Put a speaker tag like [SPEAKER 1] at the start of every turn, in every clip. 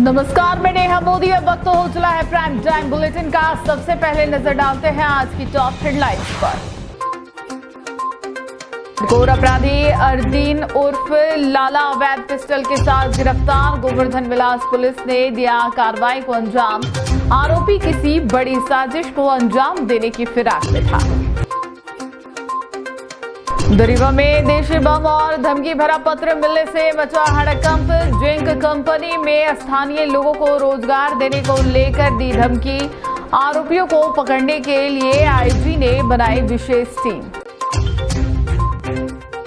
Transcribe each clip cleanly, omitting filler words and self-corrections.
[SPEAKER 1] नमस्कार, मैं नेहा मोदी। अब वक्त हो चला है प्राइम टाइम बुलेटिन का। सबसे पहले नजर डालते हैं आज की टॉप हेडलाइंस पर। घोर अपराधी अरदीन उर्फ लाला अवैध पिस्टल के साथ गिरफ्तार। गोवर्धन विलास पुलिस ने दिया कार्रवाई को अंजाम। आरोपी किसी बड़ी साजिश को अंजाम देने की फिराक में था। दरीवा में देशी बम और धमकी भरा पत्र मिलने से मचा हड़कंप। जिंक कंपनी में स्थानीय लोगों को रोजगार देने को लेकर दी धमकी। आरोपियों को पकड़ने के लिए आईजी ने बनाई विशेष टीम।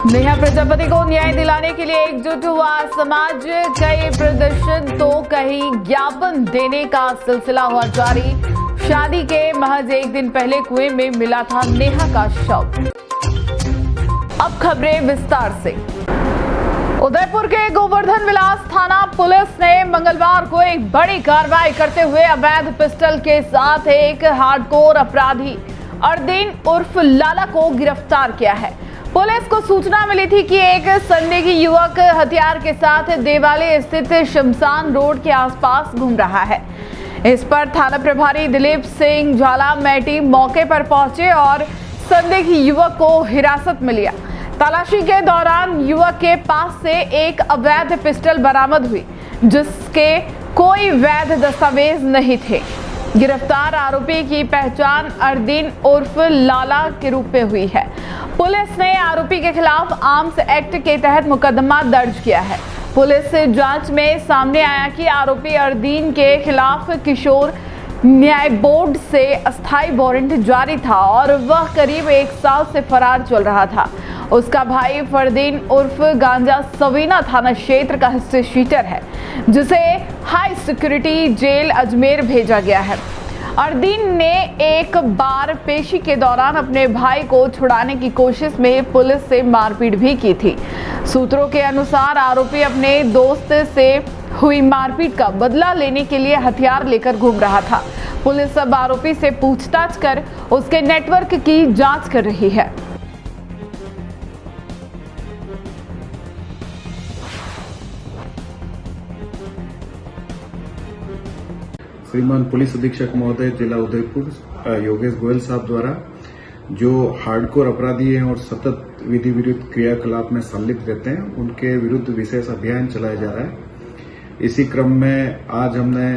[SPEAKER 1] नेहा प्रजापति को न्याय दिलाने के लिए एकजुट हुआ समाज। कई प्रदर्शन तो कहीं ज्ञापन देने का सिलसिला हुआ जारी। शादी के महज एक दिन पहले कुएं में मिला था नेहा का शव। अब खबरें विस्तार से। उदयपुर के गोवर्धन विलास थाना पुलिस ने मंगलवार को एक बड़ी कार्रवाई करते हुए अवैध पिस्टल के साथ एक हार्डकोर अपराधी अरदीन उर्फ लाला को गिरफ्तार किया है। पुलिस को सूचना मिली थी कि एक संदिग्ध युवक हथियार के साथ देवालय स्थित शमशान रोड के आसपास घूम रहा है। इस पर थाना प्रभारी दिलीप सिंह ज्वाला मैटी मौके पर पहुंचे और संदिग्ध युवक को हिरासत में लिया। तलाशी के दौरान युवक के पास से एक अवैध पिस्टल बरामद हुई, जिसके कोई वैध दस्तावेज नहीं थे। गिरफ्तार आरोपी की पहचान अरदीन उर्फ लाला के रूप में हुई है। पुलिस ने आरोपी के खिलाफ आर्म्स एक्ट के तहत मुकदमा दर्ज किया है। पुलिस जांच में सामने आया कि आरोपी अरदीन के खिलाफ किशोर न्याय बोर्ड से अस्थायी वारंट जारी था और वह करीब 1 साल से फरार चल रहा था। उसका भाई फरदीन उर्फ गांजा सवीना थाना क्षेत्र का हिस्से शीटर है, जिसे हाई सिक्योरिटी जेल अजमेर भेजा गया है। अरदीन ने एक बार पेशी के दौरान अपने भाई को छुड़ाने की कोशिश में पुलिस से मारपीट भी की थी। सूत्रों के अनुसार आरोपी अपने दोस्त से हुई मारपीट का बदला लेने के लिए हथियार लेकर घूम रहा था। पुलिस अब आरोपी से पूछताछ कर उसके नेटवर्क की जांच कर रही है।
[SPEAKER 2] श्रीमान पुलिस अधीक्षक महोदय जिला उदयपुर योगेश गोयल साहब द्वारा जो हार्डकोर अपराधी हैं और सतत विधि विरुद्ध क्रियाकलाप में सम्मिलित रहते हैं, उनके विरुद्ध विशेष अभियान चलाया जा रहा है। इसी क्रम में आज हमने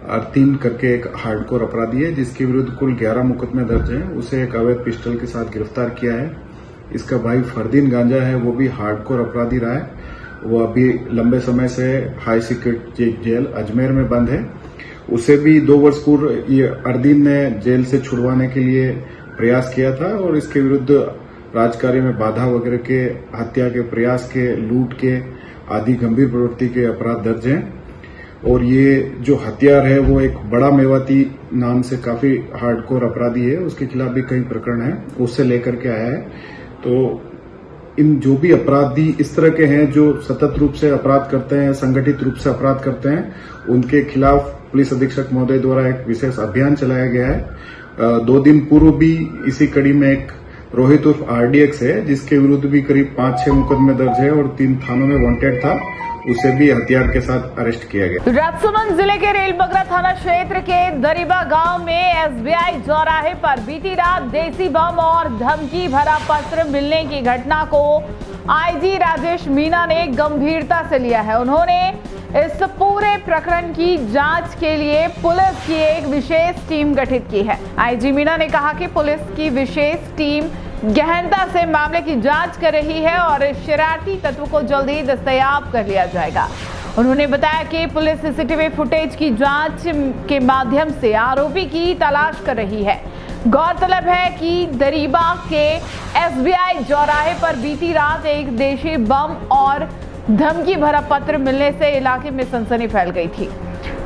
[SPEAKER 2] अरदीन करके एक हार्डकोर अपराधी है, जिसके विरुद्ध कुल 11 मुकदमे दर्ज हैं, उसे एक अवैध पिस्टल के साथ गिरफ्तार किया है। इसका भाई फरदीन गांजा है, वो भी हार्डकोर अपराधी रहा है। वो अभी लंबे समय से हाई सिक्योरिटी जेल अजमेर में बंद है। उसे भी 2 वर्ष पूर्व ये अरदीन ने जेल से छुड़वाने के लिए प्रयास किया था और इसके विरुद्ध राजकार्य में बाधा वगैरह के, हत्या के प्रयास के, लूट के आदि गंभीर प्रवृत्ति के अपराध दर्ज हैं। और ये जो हथियार है वो एक बड़ा मेवाती नाम से काफी हार्डकोर अपराधी है, उसके खिलाफ भी कई प्रकरण हैं, उससे लेकर के आया है। तो इन जो भी अपराधी इस तरह के हैं जो सतत रूप से अपराध करते हैं, संगठित रूप से अपराध करते हैं, उनके खिलाफ पुलिस अधीक्षक महोदय द्वारा एक विशेष अभियान चलाया गया है। 2 दिन पूर्व भी इसी कड़ी में एक रोहित उर्फ आरडीएक्स है, जिसके विरुद्ध भी करीब 5-6 मुकदमे दर्ज है और 3 थानों में वांटेड था, उसे भी हथियार के साथ अरेस्ट किया गया।
[SPEAKER 1] राजसमंद जिले के रेलबगरा थाना क्षेत्र के दरीबा गांव में एसबीआई चौराहे पर बीती रात देसी बम और धमकी भरा पत्र मिलने की घटना को आईजी राजेश मीणा ने गंभीरता से लिया है। उन्होंने इस पूरे प्रकरण की जांच के लिए पुलिस की एक विशेष टीम गठित की है। आईजी मीणा ने कहा कि पुलिस की विशेष टीम गहनता से मामले की जांच कर रही है और शरारती तत्व को जल्दी दस्तयाब कर लिया जाएगा। उन्होंने बताया कि पुलिस सीसीटीवी फुटेज की जांच के माध्यम से आरोपी की तलाश कर रही है। गौरतलब है कि दरीबा के एसबीआई चौराहे पर बीती रात एक देशी बम और धमकी भरा पत्र मिलने से इलाके में सनसनी फैल गई थी।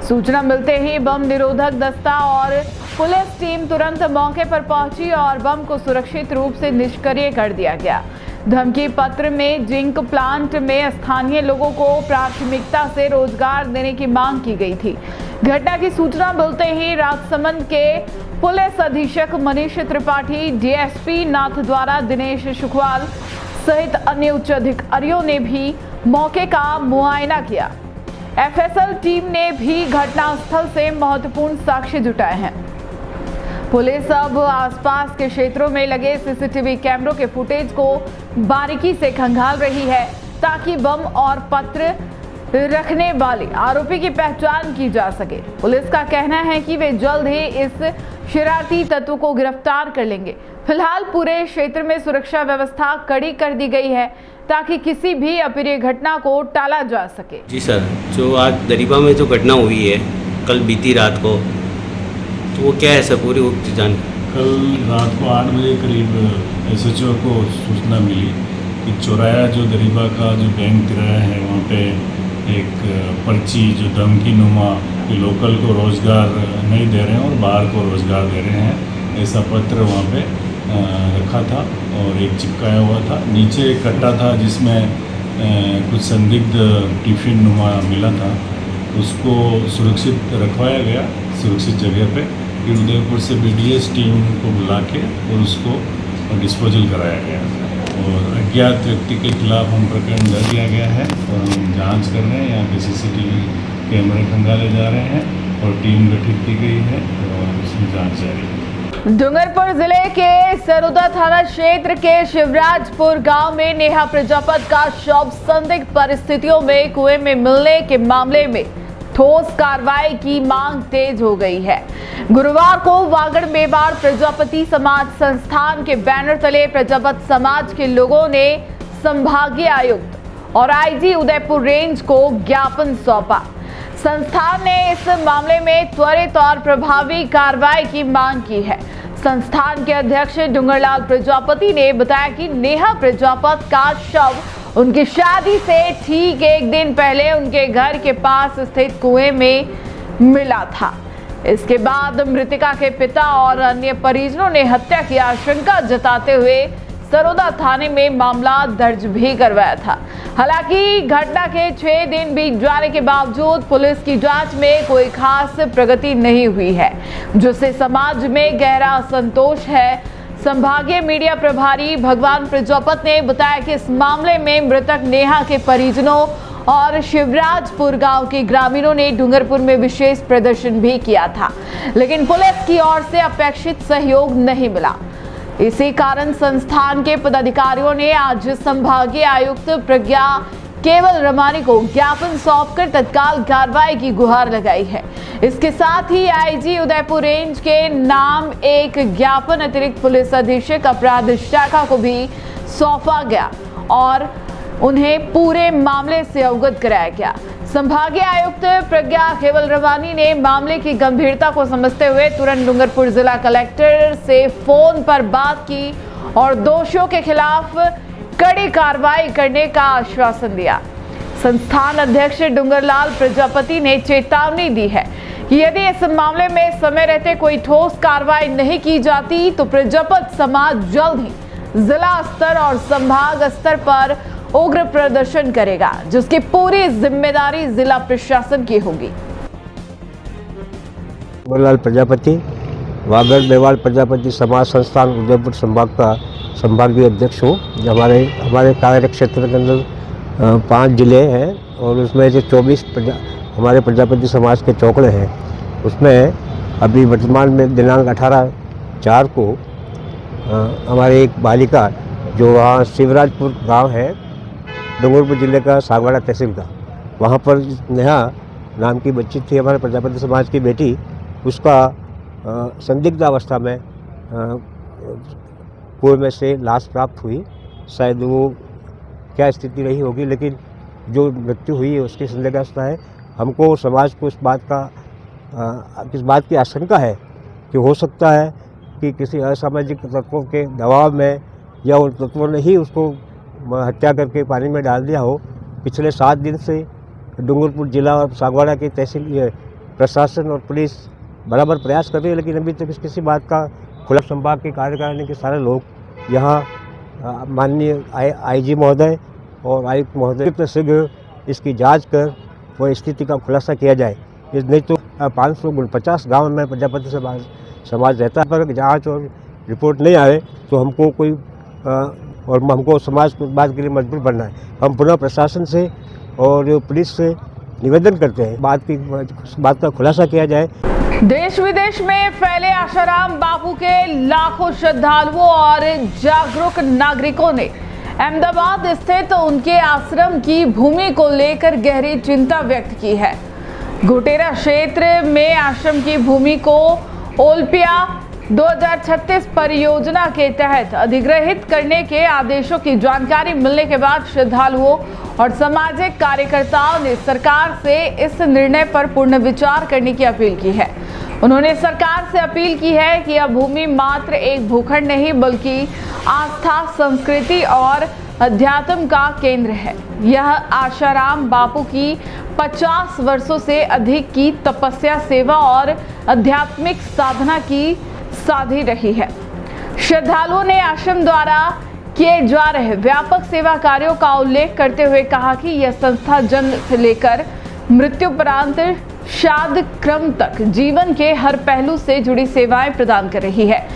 [SPEAKER 1] सूचना मिलते ही बम निरोधक दस्ता और पुलिस टीम तुरंत मौके पर पहुंची और बम को सुरक्षित रूप से निष्क्रिय कर दिया गया। धमकी पत्र में जिंक प्लांट में स्थानीय लोगों को प्राथमिकता से रोजगार देने की मांग की गई थी। घटना की सूचना मिलते ही राजसमंद के पुलिस अधीक्षक मनीष त्रिपाठी, डीएसपी नाथ द्वारा दिनेश सुखवाल सहित अन्य उच्च अधिकारियों ने भी मौके का मुआयना किया। एफएसएल टीम ने भी घटनास्थल से महत्वपूर्ण साक्ष्य जुटाए हैं। पुलिस अब आसपास के क्षेत्रों में लगे सीसीटीवी कैमरों के फुटेज को बारीकी से खंगाल रही है ताकि बम और पत्र रखने वाले आरोपी की पहचान की जा सके। पुलिस का कहना है कि वे जल्द ही इस शरारती तत्व को गिरफ्तार कर लेंगे। फिलहाल पूरे क्षेत्र में सुरक्षा व्यवस्था कड़ी कर दी गई है ताकि किसी भी अप्रिय घटना को टाला जा सके।
[SPEAKER 3] जी सर, जो आज दरीबा में जो घटना हुई है कल बीती रात को, तो वो क्या है सर पूरी जानकारी?
[SPEAKER 4] कल रात को 8 बजे करीब SHO को सूचना मिली कि चौराया जो दरीबा का जो बैंक किराया है वहाँ पे एक पर्ची जो धमकी नुमा कि लोकल को रोज़गार नहीं दे रहे हैं और बाहर को रोज़गार दे रहे हैं, ऐसा पत्र वहाँ पे रखा था और एक चिपकाया हुआ था। नीचे एक कट्टा था जिसमें कुछ संदिग्ध टिफिन नुमा मिला था, उसको सुरक्षित रखवाया गया सुरक्षित जगह पे। फिर उदयपुर से BDS टीम को बुला के और उसको डिस्पोजल कराया गया और अज्ञात व्यक्ति के खिलाफ हम प्रकरण दर्ज किया गया है और हम जांच कर रहे हैं। यहाँ पे CCTV कैमरे खंगाले जा रहे हैं और टीम गठित की गई है और उसमें जांच जारी है।
[SPEAKER 1] डूंगरपुर जिले के सरोदा थाना क्षेत्र के शिवराजपुर गांव में नेहा प्रजापत का शव संदिग्ध परिस्थितियों में कुएं में मिलने के मामले में ठोस कार्रवाई की मांग तेज हो गई है। गुरुवार को वागड़ मेवाड़ प्रजापति समाज संस्थान के बैनर तले प्रजापत समाज के लोगों ने संभागीय आयुक्त और IG उदयपुर रेंज को ज्ञापन सौंपा। संस्थान ने इस मामले में त्वरित और प्रभावी कार्रवाई की मांग की है। संस्थान के अध्यक्ष डूंगरलाल प्रजापति ने बताया कि नेहा प्रजापत का शव उनकी शादी से ठीक एक दिन पहले उनके घर के पास स्थित कुएं में मिला था। इसके बाद मृतका के पिता और अन्य परिजनों ने हत्या की आशंका जताते हुए सरोदा थाने में मामला दर्ज भी करवाया था। हालांकि घटना के 6 दिन बीत जाने के बावजूद पुलिस की जांच में कोई खास प्रगति नहीं हुई है, जिससे समाज में गहरा असंतोष है। संभागीय मीडिया प्रभारी भगवान प्रजापत ने बताया कि इस मामले में मृतक नेहा के परिजनों और शिवराजपुर गांव के ग्रामीणों ने डूंगरपुर में विशेष प्रदर्शन भी किया था, लेकिन पुलिस की ओर से अपेक्षित सहयोग नहीं मिला। इसी कारण संस्थान के पदाधिकारियों ने आज संभागीय आयुक्त प्रज्ञा केवल रमानी को ज्ञापन सौंपकर तत्काल कार्रवाई की गुहार लगाई है। इसके साथ ही IG उदयपुर रेंज के नाम एक ज्ञापन अतिरिक्त पुलिस अधीक्षक अपराध शाखा को भी सौंपा गया और उन्हें पूरे मामले से अवगत कराया गया। संभागीय आयुक्त प्रज्ञा केवल रमानी ने मामले की गंभीरता को समझते हुए तुरंत डूंगरपुर जिला कलेक्टर से फोन पर बात की और दोषियों के खिलाफ कड़ी कार्रवाई करने का आश्वासन दिया। संस्थान अध्यक्ष डूंगरलाल प्रजापति ने चेतावनी दी है कि यदि इस मामले में समय रहते कोई ठोस कार्रवाई नहीं की जाती तो प्रजापत समाज जल्द ही जिला स्तर और संभाग स्तर पर उग्र प्रदर्शन करेगा, जिसकी पूरी जिम्मेदारी जिला प्रशासन की होगी।
[SPEAKER 5] डूंगरलाल प्रजापति वागड़ मेवाड़ प्रजापति समाज संस्थान उदयपुर संभाग का संभागीय अध्यक्ष हूँ। हमारे कार्य क्षेत्र के अंदर 5 जिले हैं और उसमें से 24 हमारे प्रजापति समाज के चौकड़े हैं। उसमें अभी वर्तमान में दिनांक 18/4 को हमारे एक बालिका जो वहाँ शिवराजपुर गांव है डूंगरपुर जिले का सागवाड़ा तहसील का, वहाँ पर नेहा नाम की बच्ची थी, हमारे प्रजापति समाज की बेटी। उसका संदिग्ध अवस्था में कुएं में से लाश प्राप्त हुई। शायद वो क्या स्थिति रही होगी, लेकिन जो मृत्यु हुई है उसकी संदिग्धावस्था है। हमको समाज को इस बात की आशंका है कि हो सकता है कि किसी असामाजिक तत्वों के दबाव में या उन तत्वों ने ही उसको हत्या करके पानी में डाल दिया हो। पिछले 7 दिन से डूंगरपुर जिला और सागवाड़ा की तहसील प्रशासन और पुलिस बराबर प्रयास कर रही है, लेकिन अभी तक किसी बात का खुला। संभाग के कार्यकारिणी के सारे लोग यहाँ माननीय IG महोदय और आयुक्त महोदय शीघ्र इसकी जांच कर वो स्थिति का खुलासा किया जाए। नहीं तो 550 गाँव में प्रजापति समाज रहता है, पर जांच और रिपोर्ट नहीं आए तो हमको समाज को इस बात के लिए मजबूर बनना है। हम पुनः प्रशासन से और पुलिस से निवेदन करते हैं बात का खुलासा किया जाए।
[SPEAKER 1] देश विदेश में फैले आशाराम बापू के लाखों श्रद्धालुओं और जागरूक नागरिकों ने अहमदाबाद स्थित उनके आश्रम की भूमि को लेकर गहरी चिंता व्यक्त की है। घोटेरा क्षेत्र में आश्रम की भूमि को ओलपिया 2036 परियोजना के तहत अधिग्रहित करने के आदेशों की जानकारी मिलने के बाद श्रद्धालुओं और सामाजिक कार्यकर्ताओं ने सरकार से इस निर्णय पर पुनर्विचार करने की अपील की है। उन्होंने सरकार से अपील की है कि यह भूमि मात्र एक भूखंड नहीं बल्कि आस्था, संस्कृति और अध्यात्म का केंद्र है। यह आशाराम बापू की 50 वर्षों से अधिक की तपस्या, सेवा और आध्यात्मिक साधना की साधी रही है। श्रद्धालुओं ने आश्रम द्वारा किए जा रहे व्यापक सेवा कार्यों का उल्लेख करते हुए कहा कि यह संस्था जन्म से लेकर मृत्युपरांत श्राद्ध क्रम तक जीवन के हर पहलू से जुड़ी सेवाएं प्रदान कर रही है।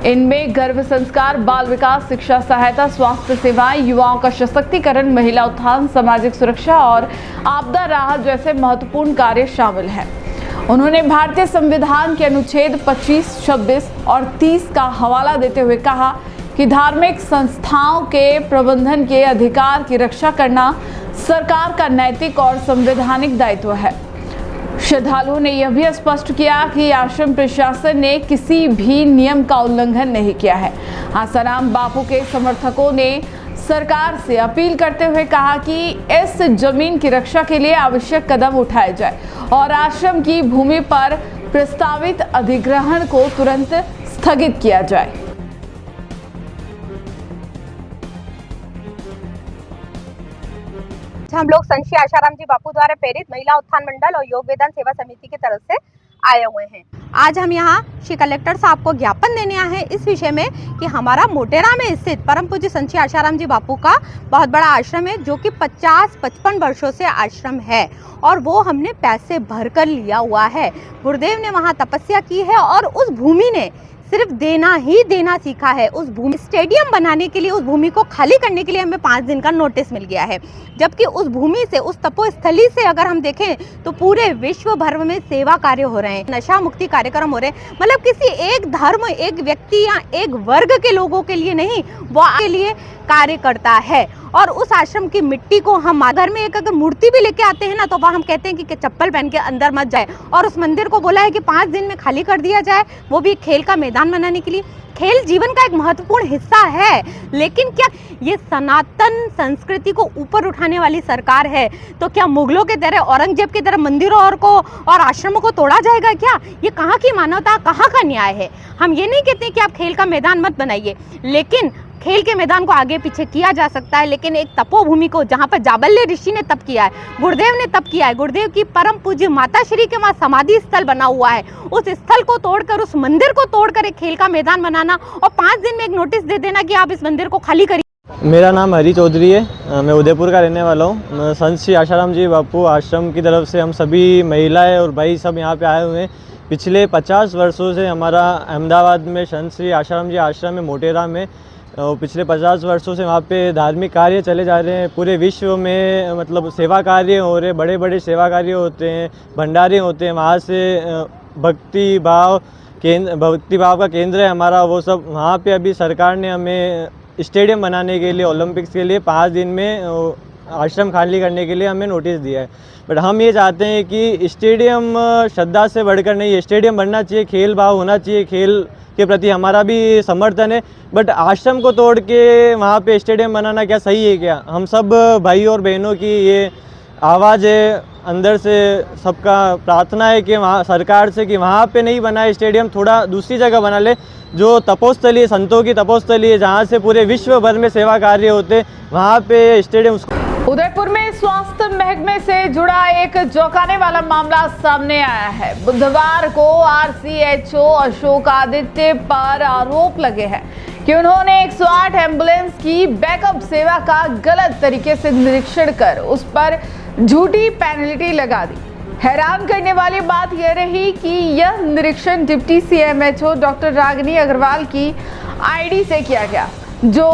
[SPEAKER 1] इनमें गर्भ संस्कार, बाल विकास, शिक्षा सहायता, स्वास्थ्य सेवाएं, युवाओं का सशक्तिकरण, महिला उत्थान, सामाजिक सुरक्षा और आपदा राहत जैसे महत्वपूर्ण कार्य शामिल हैं। उन्होंने भारतीय संविधान के अनुच्छेद 25, 26 और 30 का हवाला देते हुए कहा कि धार्मिक संस्थाओं के प्रबंधन के अधिकार की रक्षा करना सरकार का नैतिक और संवैधानिक दायित्व है। श्रद्धालुओं ने यह भी स्पष्ट किया कि आश्रम प्रशासन ने किसी भी नियम का उल्लंघन नहीं किया है। आसाराम बापू के समर्थकों ने सरकार से अपील करते हुए कहा कि इस जमीन की रक्षा के लिए आवश्यक कदम उठाए जाए और आश्रम की भूमि पर प्रस्तावित अधिग्रहण को तुरंत स्थगित किया जाए।
[SPEAKER 6] हम लोग संत श्री आशाराम जी बापू द्वारा प्रेरित महिला उत्थान मंडल और योग वेदांत सेवा समिति की तरफ से आए हुए हैं। आज हम यहाँ श्री कलेक्टर साहब को ज्ञापन देने आए हैं इस विषय में कि हमारा मोटेरा में स्थित परम पूज्य संत श्री आशाराम जी बापू का बहुत बड़ा आश्रम है, जो कि 50-55 वर्षों से आश्रम है और वो हमने पैसे भरकर लिया हुआ है। गुरुदेव ने वहाँ तपस्या की है और उस भूमि ने सिर्फ देना ही देना सीखा है। उस भूमि स्टेडियम बनाने के लिए, उस भूमि को खाली करने के लिए हमें 5 दिन का नोटिस मिल गया है, जबकि उस भूमि से, उस तपोस्थली से अगर हम देखें तो पूरे विश्व भर में सेवा कार्य हो रहे हैं, नशा मुक्ति कार्यक्रम हो रहे हैं। मतलब किसी एक धर्म, एक व्यक्ति या एक वर्ग के लोगों के लिए नहीं, वो के लिए कार्य करता है। और उस आश्रम की मिट्टी को हम घर में एक अगर मूर्ति भी लेके आते हैं ना, तो वह हम कहते हैं कि चप्पल पहन के अंदर मत जाए। और उस मंदिर को बोला है कि 5 दिन में खाली कर दिया जाए, वो भी खेल का मैदान बनाने के लिए। खेल जीवन का एक महत्वपूर्ण हिस्सा है, लेकिन क्या ये सनातन संस्कृति को ऊपर उठाने वाली सरकार है? तो क्या मुगलों के तरह, औरंगजेब की तरह मंदिरों और आश्रमों को तोड़ा जाएगा क्या? ये कहाँ की मानवता, कहाँ का न्याय है? हम ये नहीं कहते कि आप खेल का मैदान मत बनाइए, लेकिन खेल के मैदान को आगे पीछे किया जा सकता है, लेकिन एक तपोभूमि को, जहाँ पर जाबल्य ऋषि ने तप किया है, गुरुदेव ने तप किया है, गुरुदेव की परम पूज्य माता श्री के वहाँ समाधि स्थल बना हुआ है, उस स्थल को तोड़कर, उस मंदिर को तोड़कर एक खेल का मैदान बनाना और 5 दिन में एक नोटिस दे देना कि आप इस मंदिर को खाली करिए।
[SPEAKER 7] मेरा नाम हरी चौधरी है, मैं उदयपुर का रहने वाला हूँ। संत श्री आशाराम जी बापू आश्रम की तरफ से हम सभी महिलाएं और भाई सब यहाँ पे आए हुए हैं। पिछले 50 वर्षों से हमारा अहमदाबाद में संत श्री आशाराम जी आश्रम में, मोटेरा में, पिछले 50 वर्षों से वहाँ पे धार्मिक कार्य चले जा रहे हैं। पूरे विश्व में मतलब सेवा कार्य हो रहे, बड़े बड़े सेवा कार्य होते हैं, भंडारे होते हैं। वहाँ से भक्ति भाव का केंद्र है हमारा, वो सब। वहाँ पे अभी सरकार ने हमें स्टेडियम बनाने के लिए, ओलंपिक्स के लिए 5 दिन में आश्रम खाली करने के लिए हमें नोटिस दिया है। बट हम ये चाहते हैं कि स्टेडियम श्रद्धा से बढ़कर नहीं है, स्टेडियम बनना चाहिए, खेल भाव होना चाहिए, खेल के प्रति हमारा भी समर्थन है। बट आश्रम को तोड़ के वहाँ पे स्टेडियम बनाना क्या सही है क्या? हम सब भाई और बहनों की ये आवाज़ है, अंदर से सबका प्रार्थना है कि वहाँ सरकार से कि वहाँ पे नहीं बनाए स्टेडियम, थोड़ा दूसरी जगह बना ले, जो तपोस्थली है, संतों की तपोस्थली है, जहाँ से पूरे विश्व भर में सेवा कार्य होते, वहाँ पे स्टेडियम।
[SPEAKER 1] उदयपुर में स्वास्थ्य महकमे से जुड़ा एक चौंकाने वाला मामला सामने आया है। बुधवार को RCHO अशोक आदित्य पर आरोप लगे हैं कि उन्होंने 108 एम्बुलेंस की बैकअप सेवा का गलत तरीके से निरीक्षण कर उस पर झूठी पेनल्टी लगा दी। हैरान करने वाली बात यह रही कि यह निरीक्षण deputy CMHO doctor Ragini Agarwal की ID से किया गया, जो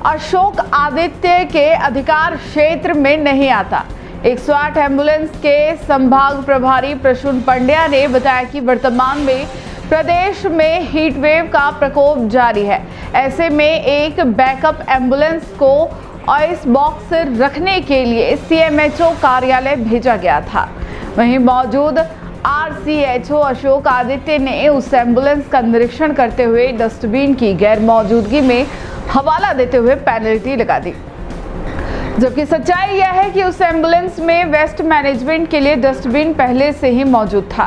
[SPEAKER 1] अशोक आदित्य के अधिकार क्षेत्र में नहीं आता। 108 एम्बुलेंस के संभाग प्रभारी प्रसून पंड्या ने बताया कि वर्तमान में प्रदेश में हीट वेव का प्रकोप जारी है। ऐसे में एक बैकअप एम्बुलेंस को आइस बॉक्स रखने के लिए सीएमएचओ कार्यालय भेजा गया था। वहीं मौजूद आरसीएचओ अशोक आदित्य ने उस एम्बुलेंस का निरीक्षण करते हुए डस्टबिन की गैर मौजूदगी में हवाला देते हुए पेनल्टी लगा दी। जबकि सच्चाई यह है कि उस एम्बुलेंस में वेस्ट मैनेजमेंट के लिए डस्टबिन पहले से ही मौजूद था।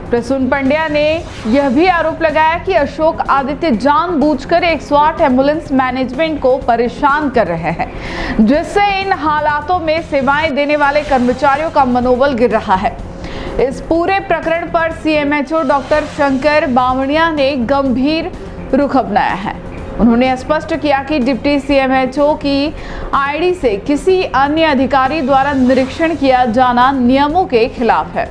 [SPEAKER 1] प्रसून पंड्या ने यह भी आरोप लगाया कि अशोक आदित्य जानबूझकर 108 एम्बुलेंस मैनेजमेंट को परेशान कर रहे हैं, जिससे इन हालातों में सेवाएं देने वाले कर्मचारियों का मनोबल गिर रहा है। इस पूरे प्रकरण पर सीएमएचओ डॉक्टर शंकर बावणिया ने गंभीर रुख अपनाया है। उन्होंने स्पष्ट किया कि डिप्टी सीएमएचओ की आईडी से किसी अन्य अधिकारी द्वारा निरीक्षण किया जाना नियमों के खिलाफ है।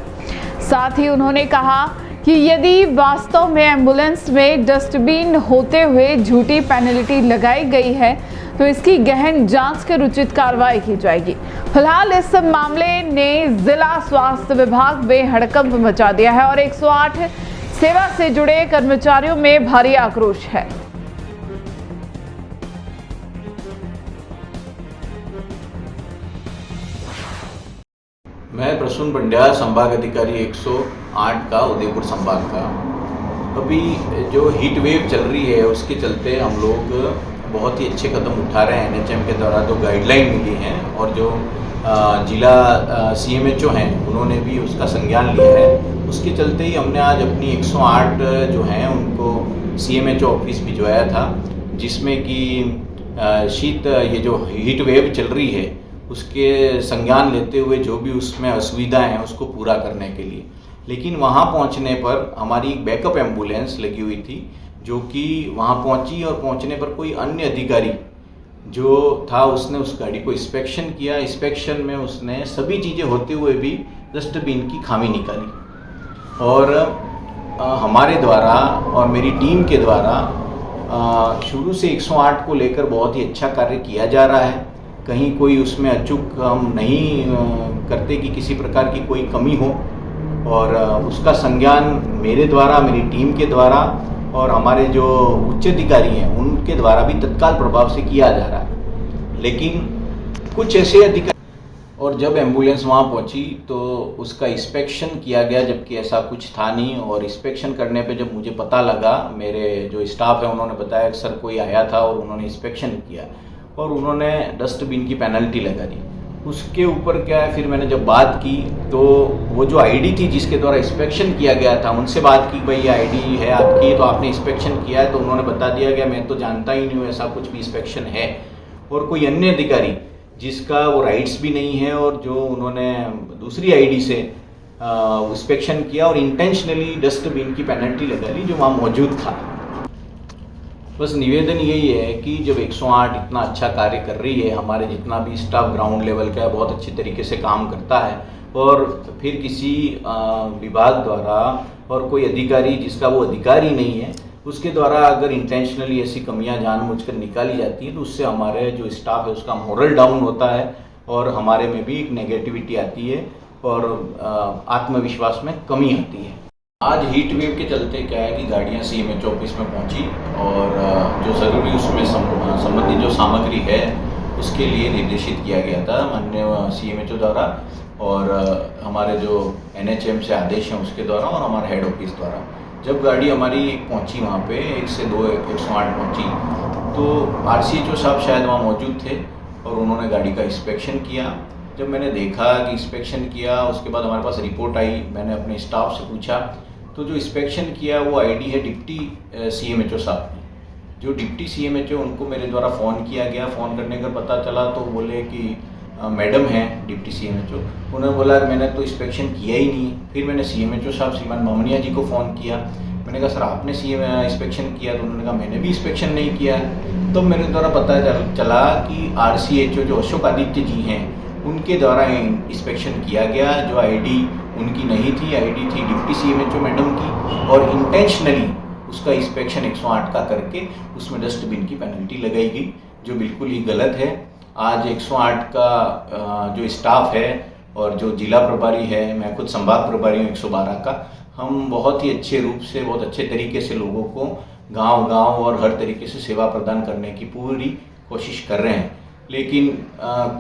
[SPEAKER 1] साथ ही उन्होंने कहा कि यदि वास्तव में एम्बुलेंस में डस्टबिन होते हुए झूठी पेनल्टी लगाई गई है तो इसकी गहन जांच कर उचित कार्रवाई की जाएगी। फिलहाल इस मामले ने जिला स्वास्थ्य विभाग में हड़कंप मचा दिया है और 108 सेवा से जुड़े कर्मचारियों में भारी आक्रोश है।
[SPEAKER 8] मैं प्रसून पंड्या, संभाग अधिकारी 108 का उदयपुर संभाग का। अभी जो हीट वेव चल रही है उसके चलते हम लोग बहुत ही अच्छे कदम उठा रहे हैं। एनएचएम के द्वारा जो गाइडलाइन मिली हैं और जो जिला सीएमएचओ हैं उन्होंने भी उसका संज्ञान लिया है, उसके चलते ही हमने आज अपनी 108 जो हैं उनको सीएमएचओ ऑफिस भिजवाया था, जिसमें कि शीत ये जो हीट वेव चल रही है उसके संज्ञान लेते हुए जो भी उसमें असुविधाएं हैं उसको पूरा करने के लिए। लेकिन वहाँ पहुँचने पर हमारी एक बैकअप एम्बुलेंस लगी हुई थी जो कि वहाँ पहुँची और पहुँचने पर कोई अन्य अधिकारी जो था उसने उस गाड़ी को इंस्पेक्शन किया। इंस्पेक्शन में उसने सभी चीज़ें होते हुए भी डस्टबिन की खामी निकाली और हमारे द्वारा और मेरी टीम के द्वारा शुरू से 108 को लेकर बहुत ही अच्छा कार्य किया जा रहा है। कहीं कोई उसमें अचूक हम नहीं करते कि किसी प्रकार की कोई कमी हो, और उसका संज्ञान मेरे द्वारा, मेरी टीम के द्वारा और हमारे जो उच्च अधिकारी हैं उनके द्वारा भी तत्काल प्रभाव से किया जा रहा है। लेकिन कुछ ऐसे अधिकारी, और जब एम्बुलेंस वहाँ पहुँची तो उसका इंस्पेक्शन किया गया, जबकि ऐसा कुछ था नहीं। और इंस्पेक्शन करने पे जब मुझे पता लगा, मेरे जो स्टाफ है उन्होंने बताया कि सर कोई आया था और उन्होंने इंस्पेक्शन किया और उन्होंने डस्टबिन की पेनल्टी लगा दी। उसके ऊपर क्या है, फिर मैंने जब बात की तो वो जो आईडी थी जिसके द्वारा इंस्पेक्शन किया गया था उनसे बात की, भाई ये आईडी है आपकी, तो आपने इंस्पेक्शन किया है? तो उन्होंने बता दिया गया मैं तो जानता ही नहीं हूँ ऐसा कुछ भी इंस्पेक्शन है। और कोई अन्य अधिकारी जिसका वो राइट्स भी नहीं है और जो उन्होंने दूसरी आईडी से इंस्पेक्शन किया और इंटेंशनली डस्टबिन की पेनल्टी लगा ली जो वहाँ मौजूद था। बस निवेदन यही है कि जब 108 इतना अच्छा कार्य कर रही है, हमारे जितना भी स्टाफ ग्राउंड लेवल का है बहुत अच्छे तरीके से काम करता है, और फिर किसी विभाग द्वारा और कोई अधिकारी जिसका वो अधिकारी नहीं है उसके द्वारा अगर इंटेंशनली ऐसी कमियां जानबूझकर निकाली जाती हैं तो उससे हमारे जो स्टाफ है उसका मोरल डाउन होता है और हमारे में भी एक नेगेटिविटी आती है और आत्मविश्वास में कमी आती है। आज हीट वेव के चलते क्या है कि गाड़ियाँ सीएमएचओ ऑफिस में पहुंची और जो ज़रूरी उसमें संबंधित जो सामग्री है उसके लिए निर्देशित किया गया था माननीय सीएमएचओ द्वारा और हमारे जो एनएचएम से आदेश हैं उसके द्वारा और हमारे हेड ऑफिस द्वारा। जब गाड़ी हमारी पहुंची वहाँ पे 1 से 2 108 पहुंची तो आरसीएचओ साहब शायद वहाँ मौजूद थे और उन्होंने गाड़ी का इंस्पेक्शन किया। जब मैंने देखा कि इंस्पेक्शन किया उसके बाद हमारे पास रिपोर्ट आई, मैंने अपने स्टाफ से पूछा तो जो इंस्पेक्शन किया वो आईडी है डिप्टी सीएमएचओ साहब ने। जो डिप्टी सीएमएचओ उनको मेरे द्वारा फ़ोन किया गया, फ़ोन करने का पता चला तो बोले कि मैडम हैं डिप्टी सीएमएचओ, उन्होंने बोला मैंने तो इंस्पेक्शन किया ही नहीं। फिर मैंने सीएमएचओ साहब श्रीमान बामणिया जी को फ़ोन किया, मैंने कहा सर आपने इंस्पेक्शन किया? तो उन्होंने कहा मैंने भी इंस्पेक्शन नहीं किया है। तो मेरे द्वारा पता चला कि आरसीएचओ जो अशोक आदित्य जी हैं उनके द्वारा इंस्पेक्शन किया गया। जो आईडी उनकी नहीं थी, आईडी थी डिप्टी सीएमएचओ मैडम की, और इंटेंशनली उसका इंस्पेक्शन 108 का करके उसमें डस्टबिन की पेनल्टी लगाई गई जो बिल्कुल ही गलत है। आज 108 का जो स्टाफ है और जो जिला प्रभारी है, मैं खुद संभाग प्रभारी हूँ 112 का, हम बहुत ही अच्छे रूप से, बहुत अच्छे तरीके से लोगों को गांव-गांव और हर तरीके से सेवा प्रदान करने की पूरी कोशिश कर रहे हैं। लेकिन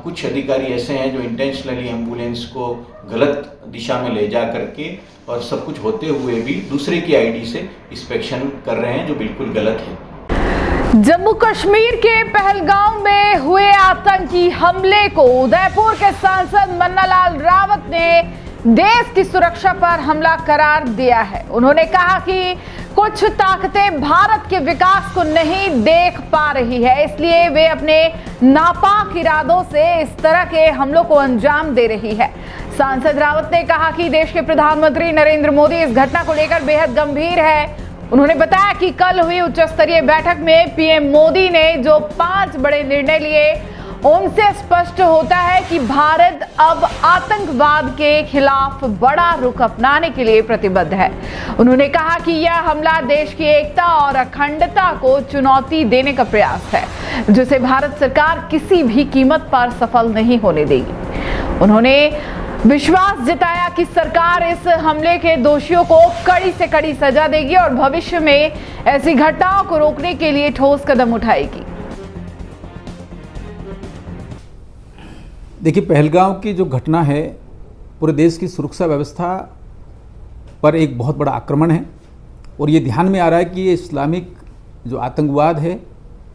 [SPEAKER 8] कुछ अधिकारी ऐसे हैं जो इंटेंशनली एम्बुलेंस को गलत दिशा में ले जा करके और सब कुछ होते हुए भी दूसरे की आईडी से इंस्पेक्शन कर रहे हैं, जो बिल्कुल गलत है।
[SPEAKER 1] जम्मू कश्मीर के पहलगाम में हुए आतंकी हमले को उदयपुर के सांसद मन्नालाल रावत ने देश की सुरक्षा पर हमला करार दिया है। उन्होंने कहा कि कुछ ताकतें भारत के विकास को नहीं देख पा रही है, इसलिए वे अपने नापाक इरादों से इस तरह के हमलों को अंजाम दे रही है। सांसद रावत ने कहा कि देश के प्रधानमंत्री नरेंद्र मोदी इस घटना को लेकर बेहद गंभीर है। उन्होंने बताया कि कल हुई उच्च स्तरीय बैठक में पीएम मोदी ने जो 5 बड़े निर्णय लिए, उनसे स्पष्ट होता है कि भारत अब आतंकवाद के खिलाफ बड़ा रुख अपनाने के लिए प्रतिबद्ध है। उन्होंने कहा कि यह हमला देश की एकता और अखंडता को चुनौती देने का प्रयास है, जिसे भारत सरकार किसी भी कीमत पर सफल नहीं होने देगी। उन्होंने विश्वास जताया कि सरकार इस हमले के दोषियों को कड़ी से कड़ी सजा देगी और भविष्य में ऐसी घटनाओं को रोकने के लिए ठोस कदम उठाएगी।
[SPEAKER 9] देखिए, पहलगाम की जो घटना है पूरे देश की सुरक्षा व्यवस्था पर एक बहुत बड़ा आक्रमण है और ये ध्यान में आ रहा है कि ये इस्लामिक जो आतंकवाद है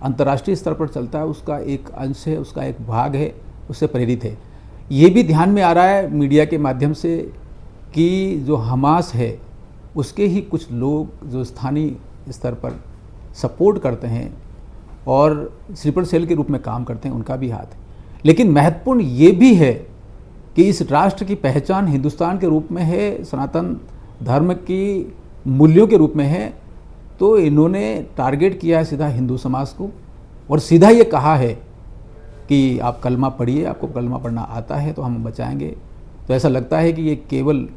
[SPEAKER 9] अंतर्राष्ट्रीय स्तर पर चलता है, उसका एक अंश है, उसका एक भाग है, उससे प्रेरित है। ये भी ध्यान में आ रहा है मीडिया के माध्यम से कि जो हमास है उसके ही कुछ लोग जो स्थानीय स्तर पर सपोर्ट करते हैं और स्लीपर सेल के रूप में काम करते हैं, उनका भी हाथ है। लेकिन महत्वपूर्ण ये भी है कि इस राष्ट्र की पहचान हिंदुस्तान के रूप में है, सनातन धर्म की मूल्यों के रूप में है, तो इन्होंने टारगेट किया है सीधा हिंदू समाज को और सीधा ये कहा है कि आप कलमा पढ़िए, आपको कलमा पढ़ना आता है तो हम बचाएंगे। तो ऐसा लगता है कि ये केवल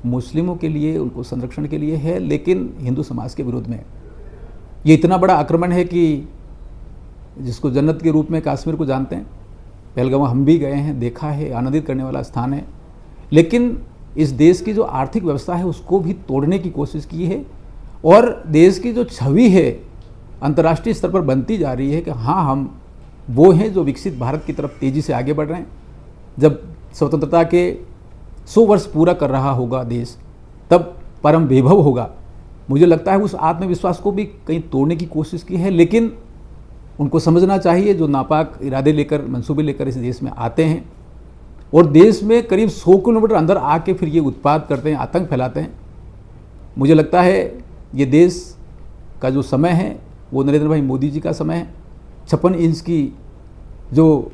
[SPEAKER 9] मुस्लिमों के लिए, उनको संरक्षण के लिए है, लेकिन हिंदू समाज के विरुद्ध में ये इतना बड़ा आक्रमण है कि जिसको जन्नत के रूप में कश्मीर को जानते हैं, पहलगाम हम भी गए हैं, देखा है, आनंदित करने वाला स्थान है, लेकिन इस देश की जो आर्थिक व्यवस्था है उसको भी तोड़ने की कोशिश की है और देश की जो छवि है अंतर्राष्ट्रीय स्तर पर बनती जा रही है कि हाँ, हम वो हैं जो विकसित भारत की तरफ तेज़ी से आगे बढ़ रहे हैं। जब स्वतंत्रता के 100 वर्ष पूरा कर रहा होगा देश, तब परम वैभव होगा। मुझे लगता है उस आत्मविश्वास को भी कहीं तोड़ने की कोशिश की है, लेकिन उनको समझना चाहिए जो नापाक इरादे लेकर, मंसूबे लेकर इस देश में आते हैं और देश में करीब 100 किलोमीटर अंदर आके फिर ये उत्पाद करते हैं, आतंक फैलाते हैं। मुझे लगता है ये देश का जो समय है वो नरेंद्र भाई मोदी जी का समय है। 56 इंच की जो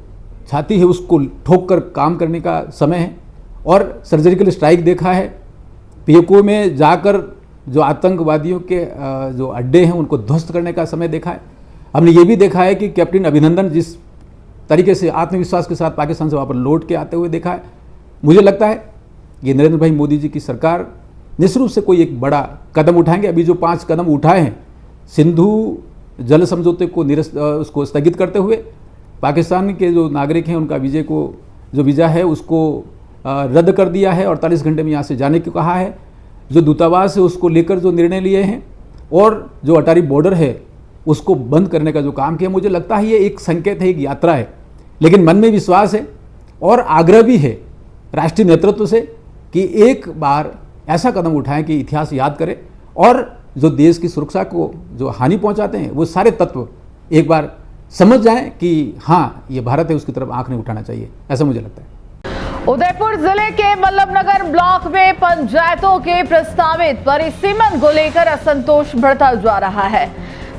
[SPEAKER 9] छाती है उसको ठोक कर काम करने का समय है और सर्जिकल स्ट्राइक देखा है। पीओके में जाकर जो आतंकवादियों के जो अड्डे हैं उनको ध्वस्त करने का समय देखा है। हमने ये भी देखा है कि कैप्टन अभिनंदन जिस तरीके से आत्मविश्वास के साथ पाकिस्तान से वहाँ पर लौट के आते हुए देखा है। मुझे लगता है ये नरेंद्र भाई मोदी जी की सरकार निश्चित रूप से कोई एक बड़ा कदम उठाएंगे। अभी जो 5 कदम उठाए हैं, सिंधु जल समझौते को उसको स्थगित करते हुए, पाकिस्तान के जो नागरिक हैं उनका वीज़ा है उसको रद्द कर दिया है, 48 घंटे में यहाँ से जाने को कहा है, जो दूतावास है उसको लेकर जो निर्णय लिए हैं और जो अटारी बॉर्डर है उसको बंद करने का जो काम किया, मुझे लगता है ये एक संकेत है, एक यात्रा है। लेकिन मन में विश्वास है और आग्रह भी है राष्ट्रीय नेतृत्व से कि एक बार ऐसा कदम उठाएं कि इतिहास याद करें और जो देश की सुरक्षा को जो हानि पहुंचाते हैं वो सारे तत्व एक बार समझ जाएं कि हाँ, ये भारत है, उसकी तरफ आंख नहीं उठाना चाहिए, ऐसा मुझे लगता है।
[SPEAKER 1] उदयपुर जिले के मल्लभनगर ब्लॉक में पंचायतों के प्रस्तावित परिसीमन को लेकर असंतोष बढ़ता जा रहा है।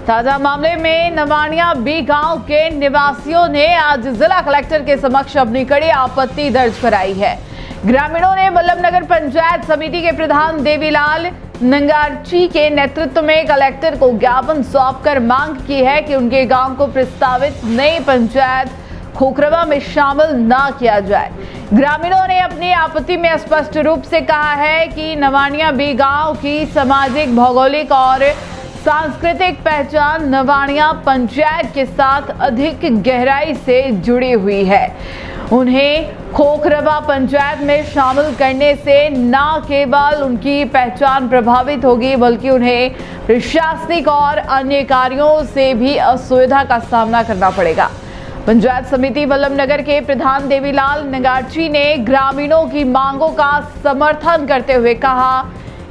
[SPEAKER 1] ताजा मामले में नवानिया बी गांव के निवासियों ने आज जिला कलेक्टर के समक्ष अपनी कड़ी आपत्ति दर्ज कराई है। ग्रामीणों ने मल्लभनगर पंचायत समिति के प्रधान देवीलाल नंगारची के नेतृत्व में कलेक्टर को ज्ञापन सौंपकर मांग की है कि उनके गांव को प्रस्तावित नई पंचायत खोखरवा में शामिल न किया जाए। ग्रामीणों ने अपनी आपत्ति में स्पष्ट रूप से कहा है कि नवानिया बी गांव की सामाजिक, भौगोलिक और सांस्कृतिक पहचान नवानिया पंचायत के साथ अधिक गहराई से जुड़ी हुई है। उन्हें खोखरबा पंचायत में शामिल करने से न केवल उनकी पहचान प्रभावित होगी बल्कि उन्हें प्रशासनिक और अन्य कार्यों से भी असुविधा का सामना करना पड़ेगा। पंचायत समिति वल्लभनगर के प्रधान देवीलाल नगार्ची ने ग्रामीणों की मांगों का समर्थन करते हुए कहा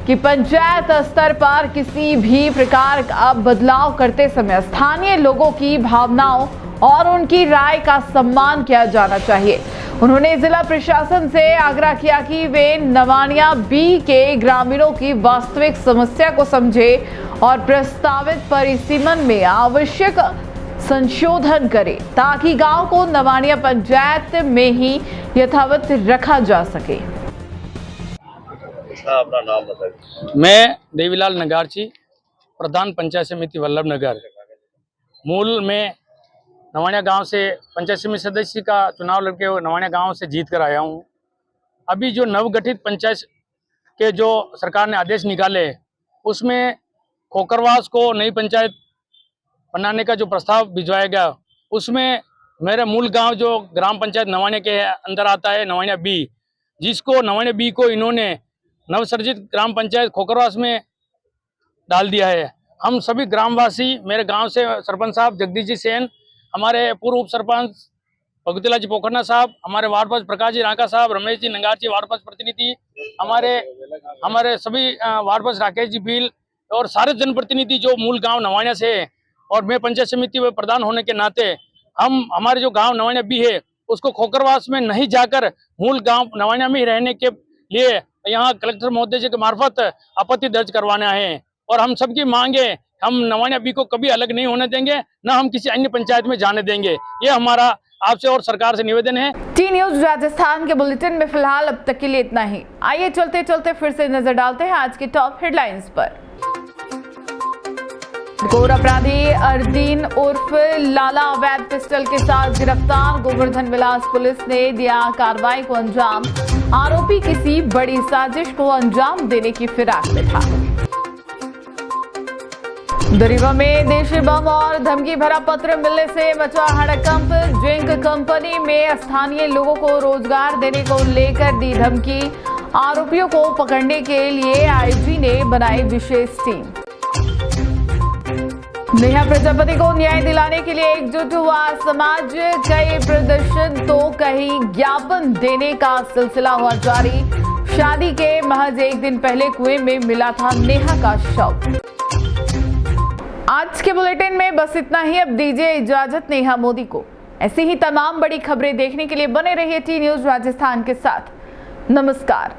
[SPEAKER 1] कि पंचायत स्तर पर किसी भी प्रकार का बदलाव करते समय स्थानीय लोगों की भावनाओं और उनकी राय का सम्मान किया जाना चाहिए। उन्होंने जिला प्रशासन से आग्रह किया कि वे नवानिया बी के ग्रामीणों की वास्तविक समस्या को समझे और प्रस्तावित परिसीमन में आवश्यक संशोधन करें ताकि गांव को नवानिया पंचायत में ही यथावत रखा जा सके।
[SPEAKER 10] अपना नाम बताइए। मैं देवीलाल नगार्ची, प्रधान पंचायत समिति वल्लभनगर। मूल में नवानिया गांव से पंचायत समिति सदस्य का चुनाव लड़के नवानिया गांव से जीत कर आया हूं। अभी जो नवगठित पंचायत के जो सरकार ने आदेश निकाले उसमें खोखरवास को नई पंचायत बनाने का जो प्रस्ताव भिजवाया गया उसमें मेरा मूल गांव जो ग्राम पंचायत नवानिया के अंदर आता है, नवानिया बी, जिसको नवानिया बी को इन्होंने नवसर्जित ग्राम पंचायत खोखरवास में डाल दिया है। हम सभी ग्रामवासी, मेरे गांव से सरपंच साहब जगदीश जी सेन, हमारे पूर्व उप सरपंच भगवतीलाल जी पोखरना साहब, हमारे वार्ड पंच प्रकाश जी रांका साहब, रमेश जी नंगारची वार्ड पंच प्रतिनिधि, हमारे सभी वार्ड पंच राकेश जी भील और सारे जनप्रतिनिधि जो मूल गांव नवानिया से है और मैं पंचायत समिति में प्रधान होने के नाते हम हमारे जो गांव नवानिया बी है उसको खोखरवास में नहीं जाकर मूल गांव नवानिया में ही रहने के लिए यहाँ कलेक्टर महोदय जी के मार्फत आपत्ति दर्ज करवाना है। और हम सबकी मांगे, हम नवानिया बी को कभी अलग नहीं होने देंगे, न हम किसी अन्य पंचायत में जाने देंगे। ये हमारा आपसे और सरकार से निवेदन है।
[SPEAKER 1] टी न्यूज राजस्थान के बुलेटिन में फिलहाल अब तक के लिए इतना ही। आइए चलते चलते फिर से नजर डालते हैं आज की टॉप हेडलाइंस पर। गोर अपराधी अर्दीन उर्फ लाला अवैध पिस्टल के साथ गिरफ्तार। गोवर्धन विलास पुलिस ने दिया कार्रवाई को अंजाम। आरोपी किसी बड़ी साजिश को अंजाम देने की फिराक में था। दरीवा में देशी बम और धमकी भरा पत्र मिलने से मचा हड़कंप। जिंक कंपनी में स्थानीय लोगों को रोजगार देने को लेकर दी धमकी। आरोपियों को पकड़ने के लिए आईजी ने बनाई विशेष टीम। नेहा प्रजापति को न्याय दिलाने के लिए एकजुट हुआ समाज। कई प्रदर्शन तो कहीं ज्ञापन देने का सिलसिला हुआ जारी। शादी के महज एक दिन पहले कुएं में मिला था नेहा का शव। आज के बुलेटिन में बस इतना ही। अब दीजिए इजाजत नेहा मोदी को। ऐसी ही तमाम बड़ी खबरें देखने के लिए बने रहिए टी न्यूज राजस्थान के साथ। नमस्कार।